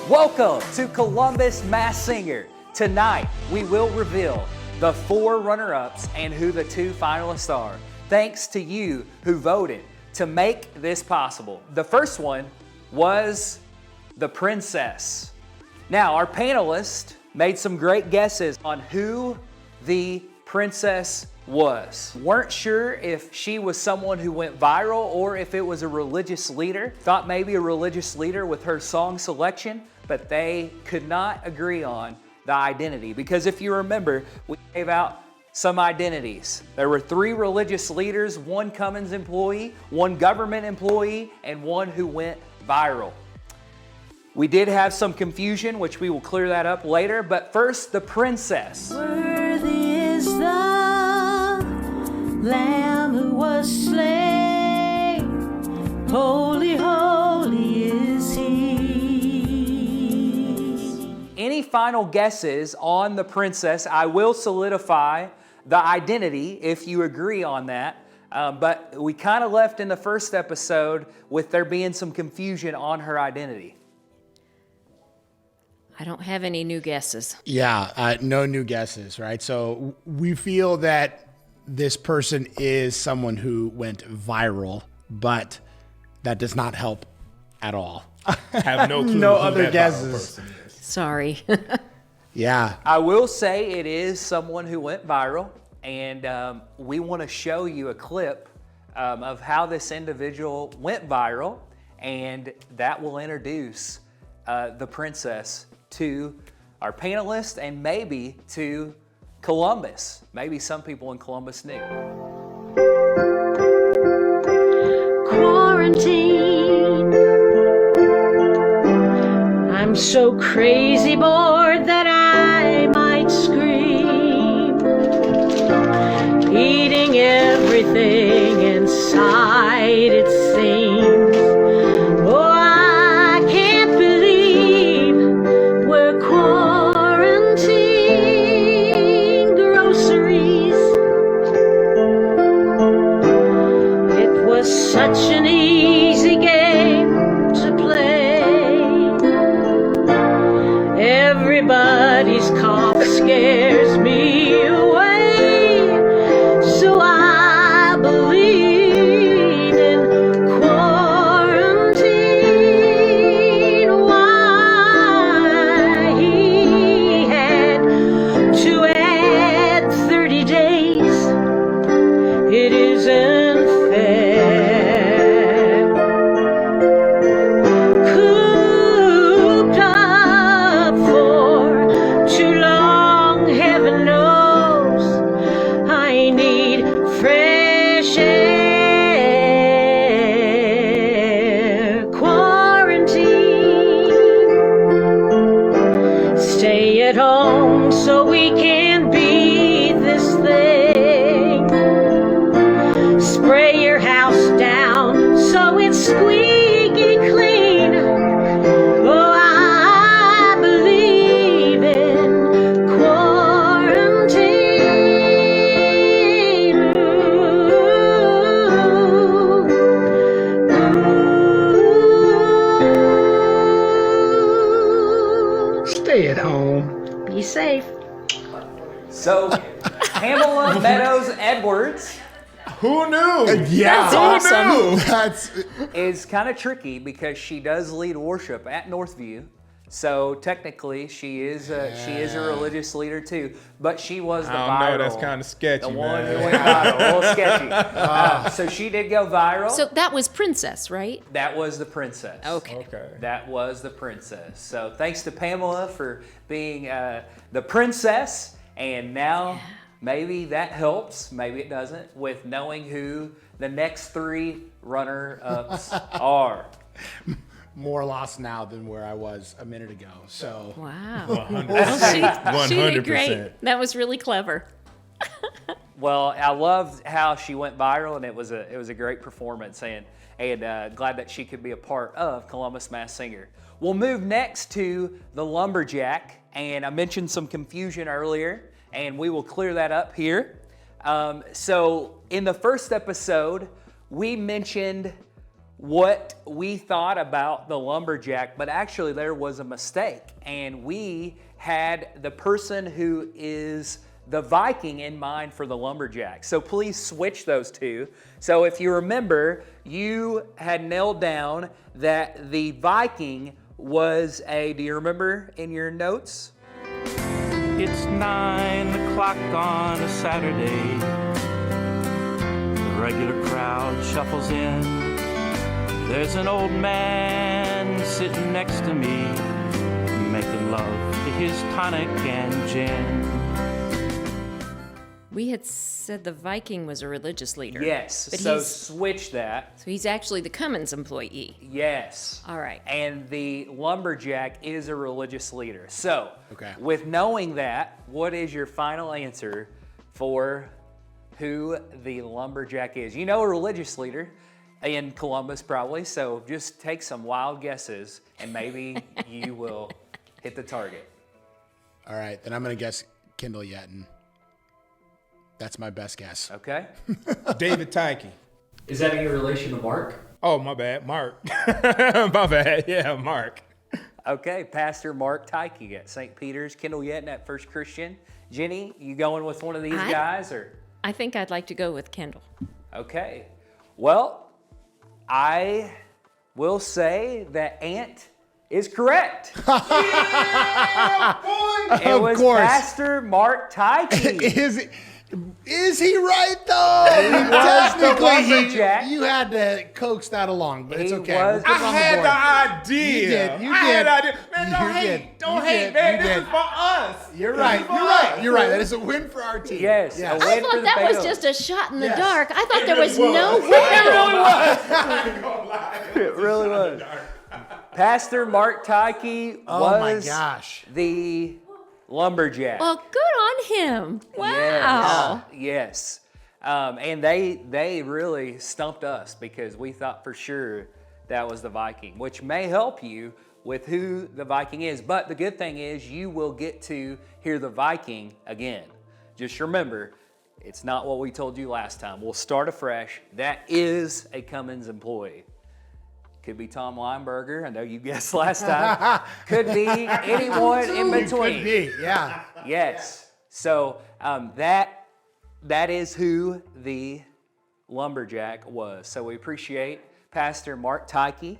Welcome to Columbus Masked Singer. Tonight, we will reveal the 4 runner-ups and who the 2 finalists are. Thanks to you who voted to make this possible. The first one was the Princess. Now, our panelists made some great guesses on who the Princess was. Weren't sure if she was someone who went viral or if it was a religious leader. Thought maybe a religious leader with her song selection, but they could not agree on the identity. Because if you remember, we gave out some identities. There were 3 religious leaders, 1 Cummins employee, 1 government employee, and 1 who went viral. We did have some confusion, which we will clear that up later, but first, the Princess. Worthy is the Lamb who was slain, holy, holy is He. Any final guesses on the Princess? I will solidify the identity if you agree on that. But we kind of left in the first episode with there being some confusion on her identity. I don't have any new guesses. Yeah, no new guesses, right? So we feel that this person is someone who went viral, but that does not help at all. Have no clue. No who other that guesses. viral person is. Sorry. Yeah. I will say it is someone who went viral, and we want to show you a clip of how this individual went viral, and that will introduce the Princess to our panelists and maybe to Columbus. Maybe some people in Columbus knew. Quarantine. I'm so crazy bored that I might scream, eating everything in sight, it seems. Oh, I can't believe we're quarantined. Groceries. It was such an easy game to play. Everybody's cough scares me away, so I believe in quarantine. Why he had to add 30 days, it isn't fair. Cooped up for too long, heaven knows I need fresh air. Quarantine. Stay at home so we can beat this thing. Spray your house down so it's squeaky clean. Oh, I believe in quarantine. Stay at home. Be safe. So, Pamela Meadows Edwards Who knew? Yeah. That's awesome. That's is kind of tricky because she does lead worship at Northview. So technically, she is a religious leader too. But she was the viral. I don't know. That's kind of sketchy, The one man. who went viral, a little sketchy. So she did go viral. So that was Princess, right? That was the Princess. Okay. Okay. That was the Princess. So thanks to Pamela for being the Princess. And now maybe that helps, maybe it doesn't, with knowing who the next 3 runner-ups are. more lost now than where I was a minute ago. So Wow. 100%. She did great. That was really clever. Well, I loved how she went viral, and it was a great performance, and glad that she could be a part of Columbus Masked Singer. We'll move next to the Lumberjack, and I mentioned some confusion earlier, and we will clear that up here. So in the first episode, we mentioned what we thought about the lumberjack, but actually there was a mistake, and we had the person who is the Viking in mind for the lumberjack. So please switch those two. So if you remember, you had nailed down that the Viking was do you remember in your notes? It's 9 o'clock on a Saturday. The regular crowd shuffles in. There's an old man sitting next to me, making love to his tonic and gin. We had said the Viking was a religious leader. Yes, But so switch that. so he's actually the Cummins employee. Yes. All right. And the lumberjack is a religious leader. So, Okay. with knowing that, what is your final answer for who the lumberjack is? You know a religious leader in Columbus probably, so just take some wild guesses and maybe you will hit the target. All right, then I'm going to guess Kendall Yetton. That's my best guess. Okay? David Tyke. Is that any relation to Mark? Oh, my bad. Mark. My bad. Yeah, Mark. Okay, Pastor Mark Tyke at St. Peter's, Kendall Yetton at First Christian. Jenny, you going with one of these guys or? I think I'd like to go with Kendall. Okay. Well, I will say that Ant is correct. It was course. Pastor Mark Tyke. Is he right though? was the Technically, lumberjack. you had to coax that along, but it's He okay. was We'll put it I on the had board. the idea. You did. You I had did. the idea. Man, don't You hate. did. Don't You hate, did. man. You This did. is for us. You're This right. is for You're right. us. You're right. That is a win for our team. Yes. Yes. A win I for thought the that was Bengals. just a shot in the Yes. dark. I thought there really was was. no way. It really was. Pastor Mark Tyke Oh my was gosh. the lumberjack. Well, good on him. Wow. Yes. And they really stumped us because we thought for sure that was the Viking, which may help you with who the Viking is. But the good thing is you will get to hear the Viking again. Just remember, it's not what we told you last time. We'll start afresh. That is a Cummins employee. Could be Tom Lineberger. I know you guessed last time. Could be anyone in between. Could be. Yeah. Yes. So that is who the lumberjack was. So we appreciate Pastor Mark Tyke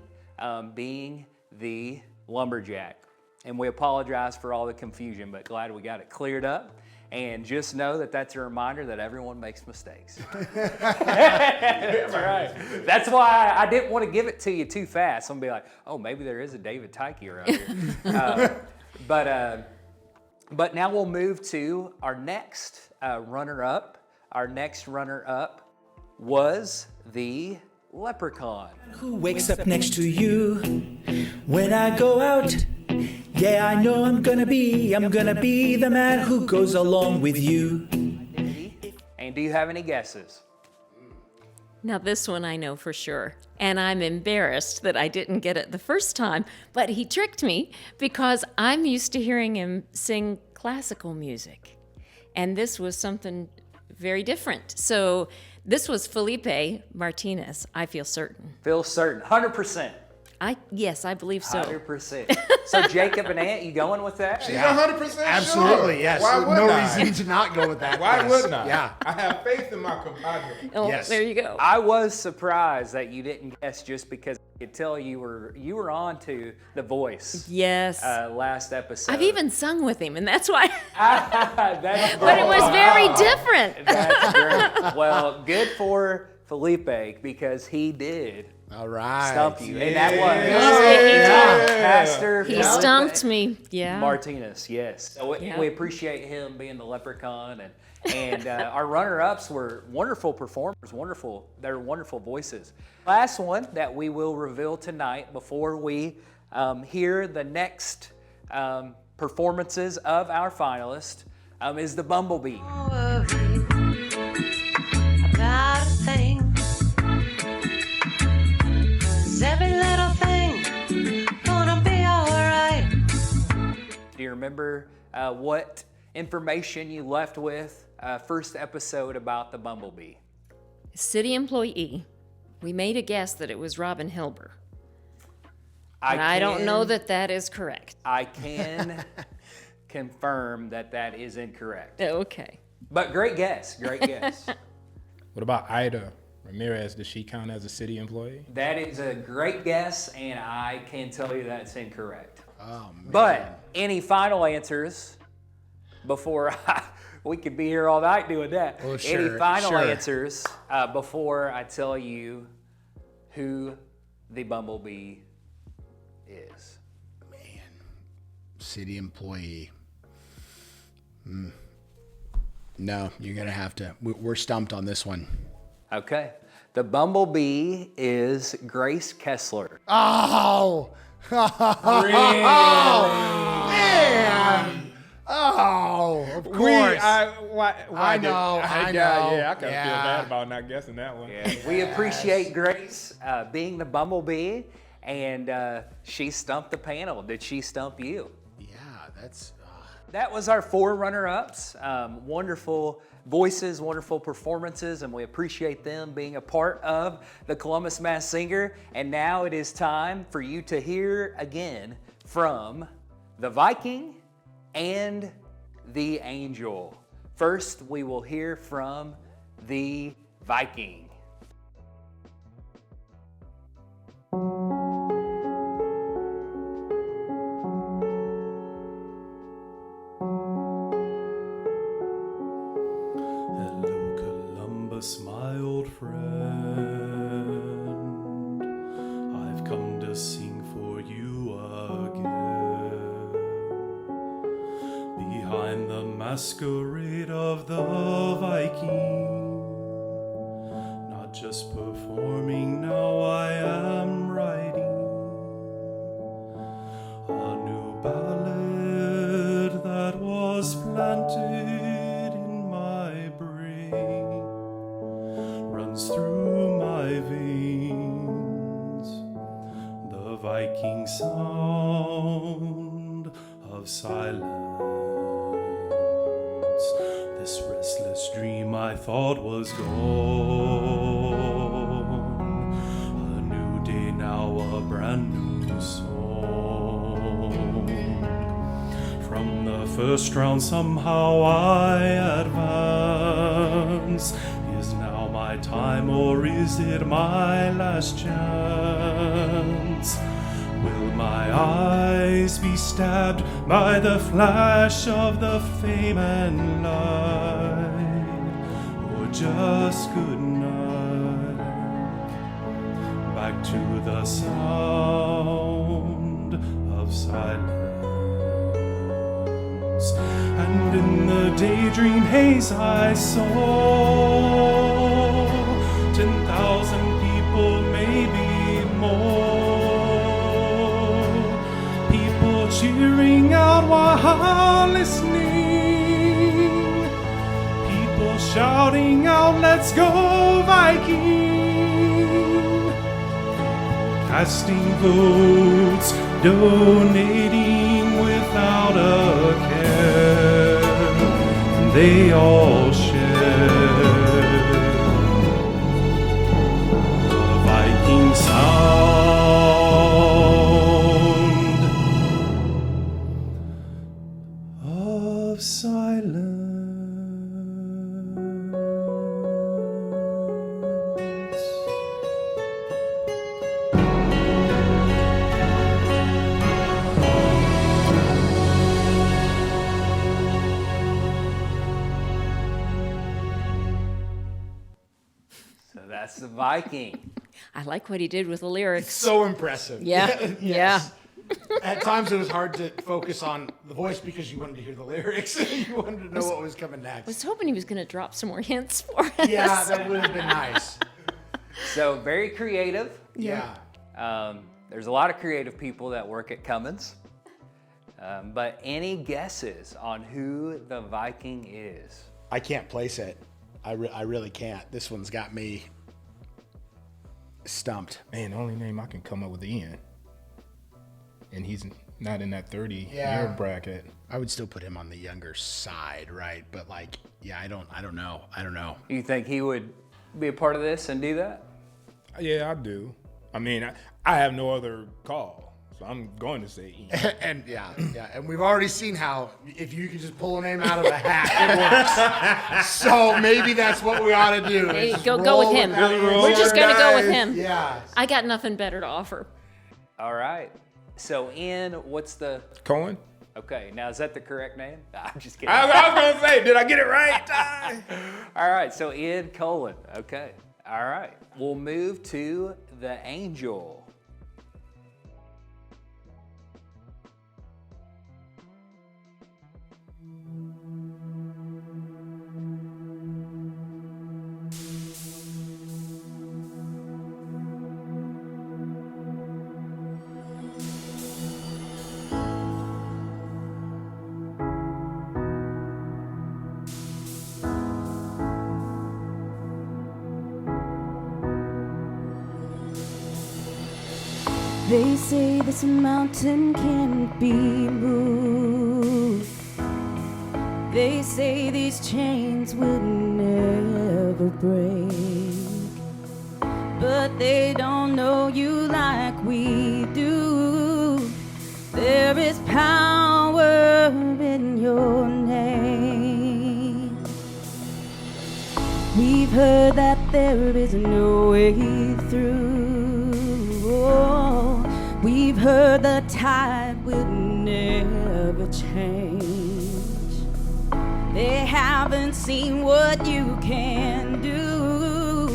being the lumberjack. And we apologize for all the confusion, but glad we got it cleared up. And just know that that's a reminder that everyone makes mistakes. That's right. That's why I didn't want to give it to you too fast. I'm going to be like, oh, maybe there is a David Tyke around here. But now we'll move to our next runner-up. Our next runner-up was the leprechaun. Who wakes up next to you when I go out? Yeah, I know I'm gonna be the man who goes along with you. And do you have any guesses? Now, this one I know for sure. And I'm embarrassed that I didn't get it the first time. But he tricked me because I'm used to hearing him sing classical music. And this was something very different. So this was Felipe Martinez, I feel certain. Feel certain. 100%. Yes, I believe so. 100%. So Jacob and Ant, you going with that? She's 100% Absolutely. sure. Yes. Why No wouldn't I? reason to not go with that. Why Yes. wouldn't I? Yeah. I have faith in my compadre. Oh, Yes. there you go. I was surprised that you didn't guess just because I could tell you were on to The Voice Yes. last episode. I've even sung with him, and that's why. That's But it was very different. That's great. Well, good for Felipe because he did All right. stump you. And that was Yeah. Pastor He Felipe stumped me. Yeah. Martinez, yes. So Yeah. we appreciate him being the leprechaun. And our runner-ups were wonderful performers, they're wonderful voices. Last one that we will reveal tonight before we hear the next performances of our finalists is the Bumblebee. About a thing. 'Cause every little thing gonna be alright. Do you remember what information you left with first episode about the Bumblebee? City employee We made a guess that it was Robin Hilber. I And I don't know can- that that is correct. I can confirm that that is incorrect. Okay. But great guess. Great guess. What about Ida Ramirez? Does she count as a city employee? That is a great guess, and I can tell you that's incorrect. Oh, man. But any final answers before we could be here all night doing that? Oh, Any sure, final sure. answers before I tell you who the bumblebee is? City employee. No, you're going to have to. We're stumped on this one. Okay. The bumblebee is Grace Kessler. Oh! Man! Oh, of course. I know, I know. Yeah, I kind of Yeah. feel bad about not guessing that one. Yeah, we appreciate Grace being the bumblebee, and she stumped the panel. Did she stump you? Yeah, that's. That was our 4 runner-ups. Wonderful voices, wonderful performances, and we appreciate them being a part of the Columbus Mass Singer. And now it is time for you to hear again from the Viking and the Angel. First, we will hear from the Viking. Hello, Columbus, my old friend. I've come to sing for you again. Behind the masquerade of the Viking, not just performing, now I am writing a new ballad that was planted in my brain, runs through my veins, the Viking sound of silence. This restless dream I thought was gone, a new day now, a brand new song. From the first round somehow I advance. Is now my time, or is it my last chance? Will my eyes be stabbed by the flash of the fame and light, or just good night? Back to the sound of silence. And in the daydream haze I saw 10,000 people, maybe more, people cheering out while listening, people shouting out, "Let's go Viking!" Casting votes, donating without a care, they all share the Viking sound of silence. So that's the Viking. I like what he did with the lyrics. So impressive. Yeah, Yes. At times it was hard to focus on the voice because you wanted to hear the lyrics. You wanted to know what was coming I was next. hoping he was going to drop some more hints for us. Yeah, that would have been nice. So very creative. Yeah. There's a lot of creative people that work at Cummins. But any guesses on who the Viking is? I can't place it. I really can't. This one's got me stumped. Man, the only name I can come up with is Ian. And he's not in that 30-year Yeah. bracket. I would still put him on the younger side, right? But like, yeah, I don't know. You think he would be a part of this and do that? Yeah, I do. I mean, I have no other call, so I'm going to say Ian. And and we've already seen how if you can just pull a name out of a hat, it works. So maybe that's what we ought to do. Hey, is go roll with him. that We're just answer. going to go with him. Yeah. I got nothing better to offer. All right. So, Ian, what's the. Cohen? Okay, now is that the correct name? Nah, I'm just kidding. I was going to say, did I get it right? All right, so Ian Colon. Okay. All right. We'll move to the angel. They say this mountain can't be moved. They say these chains will never break. But they don't know you like we do. There is power in your name. We've heard that there is no way through. We've heard the tide will never change. They haven't seen what you can do.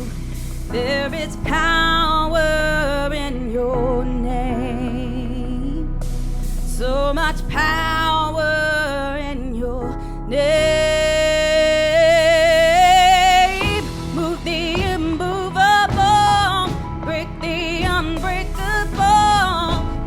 There is power in your name. So much power in your name. Move the immovable, break the unbreakable.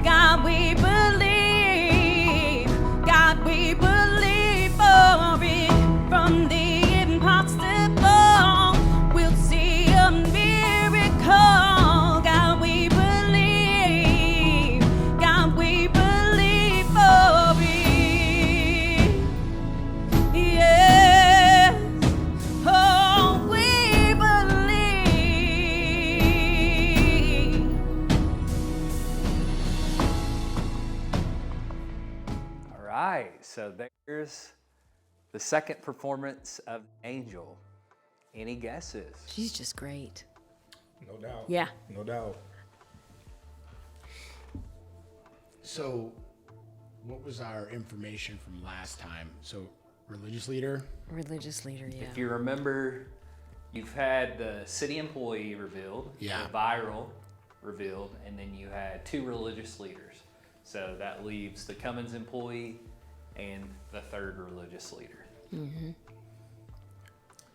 God, we believe. God, we believe for it. From the impossible, we'll see a miracle. God, we believe. God, we believe for it. Yes. Oh, we believe. All right, so there's the second performance of Angel. Any guesses? She's just great. No doubt. Yeah. No doubt. So, what was our information from last time? So, religious leader. Religious leader, yeah. If you remember, you've had the city employee revealed, Yeah. the viral revealed, and then you had two religious leaders. So that leaves the Cummins employee and the third religious leader.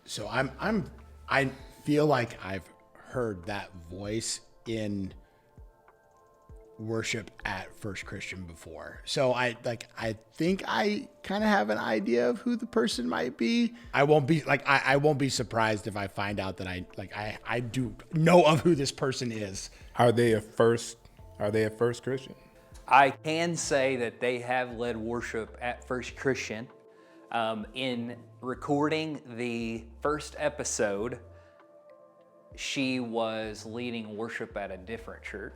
So I feel like I've heard that voice in worship at First Christian before. So I think I kind of have an idea of who the person might be. I won't be surprised if I find out that I do know of who this person is. Are they a first Christian? I can say that they have led worship at First Christian. In recording the first episode, she was leading worship at a different church,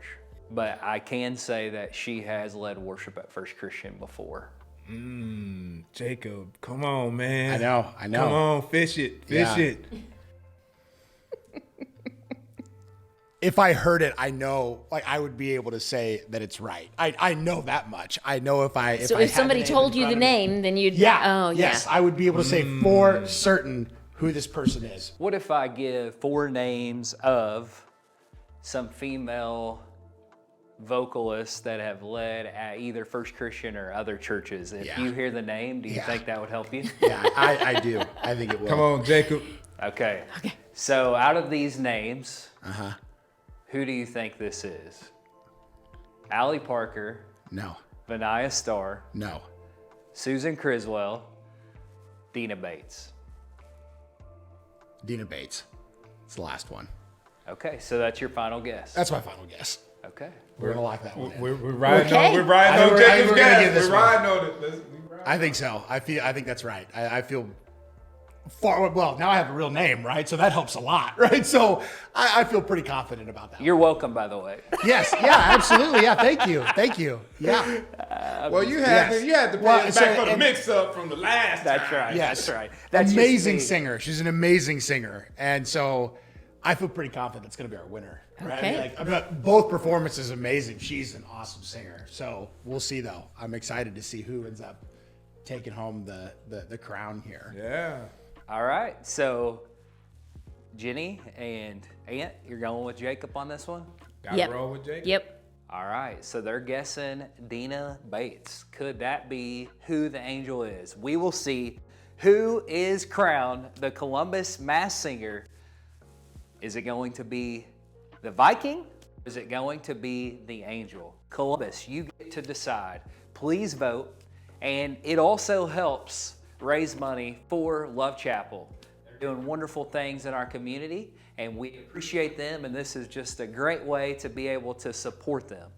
but I can say that she has led worship at First Christian before. Jacob, come on, man. I know. Come on, fish it. Yeah. If I heard it, I know, I would be able to say that it's right. I know that much. I know if So if somebody told you the name, then you'd... yeah, Oh, yeah. yes, I would be able to say for certain who this person is. What if I give 4 names of some female vocalists that have led at either First Christian or other churches? If Yeah. you hear the name, do you Yeah. think that would help you? Yeah, I do. I think it will. Come on, Jacob. Okay. So out of these names, Uh-huh. who do you think this is? Allie Parker, No. Vania Starr, No. Susan Criswell, Dina Bates. Dina Bates. It's the last one. Okay, so that's your final guess. That's my final guess. Okay. We're gonna lock that one in. We're riding Okay. on. We're riding I on think we're Jacob's gonna give gas. this We're one. riding on it. We riding. I think so. I think that's right. I feel well, now I have a real name, right? So that helps a lot, right? So I feel pretty confident about that. You're welcome, by the way. Yes, yeah, absolutely. Yeah, thank you. Yeah. Well, you had to pay Well, us so- back for the and- mix-up from the last That's time. right. Yes. That's right. That's just amazing me. singer. She's an amazing singer. And so I feel pretty confident that's going to be our winner. Right? Okay. I mean, both performances amazing. She's an awesome singer. So we'll see, though. I'm excited to see who ends up taking home the crown here. Yeah. All right. So, Jenny and Ant, you're going with Jacob on this one? Gotta Yep. roll with Jake. Yep. All right. So they're guessing Dina Bates. Could that be who the angel is? We will see who is crowned the Columbus Mass Singer. Is it going to be the Viking? Is it going to be the angel? Columbus, you get to decide. Please vote. And it also helps raise money for Love Chapel. They're doing wonderful things in our community, and we appreciate them, and this is just a great way to be able to support them.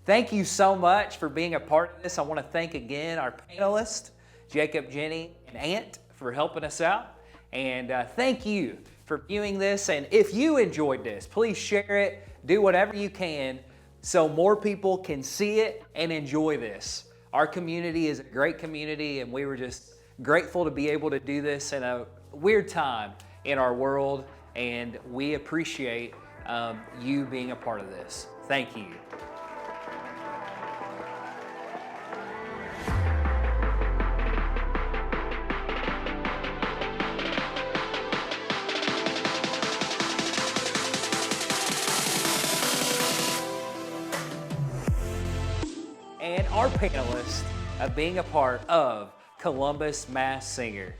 Thank you so much for being a part of this. I want to thank again our panelists, Jacob, Jenny, and Ant, for helping us out. And thank you for viewing this. And if you enjoyed this, please share it. Do whatever you can so more people can see it and enjoy this. Our community is a great community, and we were just grateful to be able to do this in a weird time in our world. And we appreciate you being a part of this. Thank you. And our panelists of being a part of Columbus Mass Singer.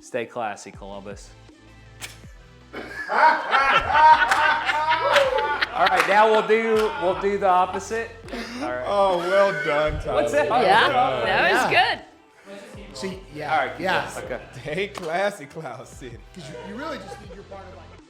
Stay classy, Columbus. All right, now we'll do the opposite. All right. Oh, well done, Tyler. What's that? Yeah, that was good. See, yeah. All right, yeah. okay. Hey, classy Cloud City. Because you really just need your part of like.